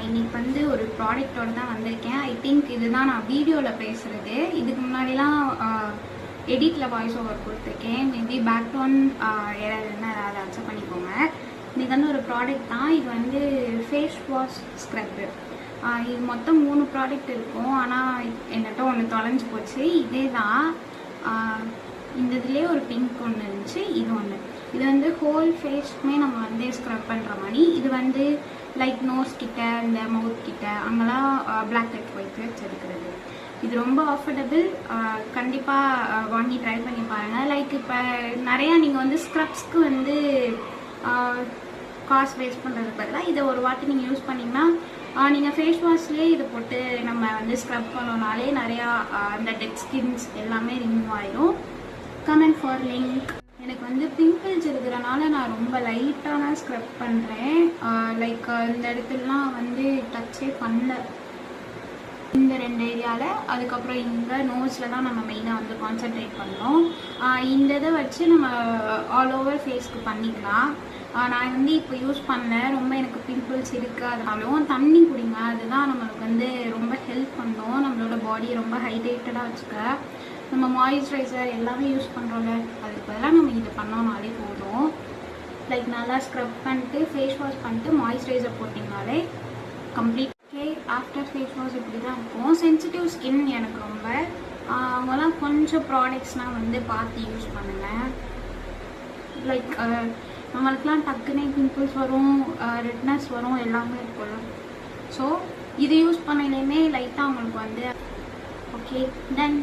இன்னைக்கு வந்து ஒரு ப்ராடக்டோட தான் வந்திருக்கேன். ஐ திங்க் இதுதான் நான் வீடியோவில் பேசுகிறது. இதுக்கு முன்னாடிலாம் எடிட்டில் வாய்ஸ் ஓவர் கொடுத்துருக்கேன். மேபி பேக்ரவுண்ட் என்ன ஏதாவது அக்செப்ட் பண்ணிக்கோங்க. இன்னைக்கு வந்து ஒரு ப்ராடக்ட் தான். இது வந்து ஃபேஸ் வாஷ் ஸ்க்ரப்பு. இது மொத்தம் 3 ப்ராடக்ட் இருக்கும். ஆனால் என்கிட்ட ஒன்று தொலைஞ்சு போச்சு. இதே தான். இந்த இதுலேயே ஒரு பிங்க் ஒன்று இருந்துச்சு, இது ஒன்று. இது வந்து ஹோல் ஃபேஸ்க்குமே நம்ம வந்து ஸ்க்ரப் பண்ணுற மாதிரி. இது வந்து லைக் நோஸ் கிட்ட, இந்த மவுத் கிட்ட அங்கெல்லாம் பிளாக் ஹெட் ஒயிட் ஹெட்ஸ் எடுக்கிறது. இது ரொம்ப அஃபோர்டபுள். கண்டிப்பாக வாங்கி ட்ரை பண்ணி பாருங்கள். லைக் இப்போ நிறையா நீங்கள் வந்து ஸ்க்ரப்ஸ்க்கு வந்து காசு வேஸ்ட் பண்ணுறது பதிலாக இதை ஒரு வாட்டி நீங்கள் யூஸ் பண்ணிங்கன்னா நீங்கள் ஃபேஸ் வாஷ்லேயே இதை போட்டு நம்ம வந்து ஸ்க்ரப் பண்ணோனாலே நிறையா அந்த டெட் ஸ்கின்ஸ் எல்லாமே ரிமூவ் ஆயிடும். Comment for link. எனக்கு வந்து பிம்பிள்ஸ் இருக்கிறனால நான் ரொம்ப லைட்டான ஸ்க்ரப் பண்ணுறேன். லைக் இந்த இடத்துலலாம் வந்து டச்சே பண்ணல, இந்த 2 ஏரியாவில். அதுக்கப்புறம் இங்கே நோஸில் தான் நம்ம மெயினாக வந்து கான்சென்ட்ரேட் பண்ணோம். இந்த இதை வச்சு நம்ம ஆல் ஓவர் ஃபேஸ்க்கு பண்ணிக்கலாம். நான் வந்து இப்போ யூஸ் பண்ணல, ரொம்ப எனக்கு பிம்பிள்ஸ் இருக்குது. அதனாலும் தண்ணி குடிங்க, அதுதான் நம்மளுக்கு வந்து ரொம்ப ஹெல்ப் பண்ணும். நம்மளோட பாடியை ரொம்ப ஹைட்ரேட்டடாக வச்சுக்க. நம்ம மாய்ஸ்சரைசர் எல்லாமே யூஸ் பண்ணுறோம்ல, அதுக்கு பதிலாக நம்ம இதை பண்ணோம்னாலே போதும். லைக் நல்லா ஸ்க்ரப் பண்ணிட்டு ஃபேஸ் வாஷ் பண்ணிட்டு மாய்ஸ்சரைசர் போட்டிங்கனாலே complete. Okay, after face wash இப்படி தான் இருக்கும். சென்சிட்டிவ் ஸ்கின் எனக்கு ரொம்ப. அவங்களாம் கொஞ்சம் ப்ராடக்ட்ஸ்லாம் வந்து பார்த்து யூஸ் பண்ணுங்கள். லைக் நம்மளுக்குலாம் டக்குனே பிம்பிள்ஸ் வரும், ரெட்னஸ் வரும், எல்லாமே இருக்கும்ல. ஸோ இது யூஸ் பண்ணலையுமே லைட்டாக அவங்களுக்கு வந்து ஓகே டன்.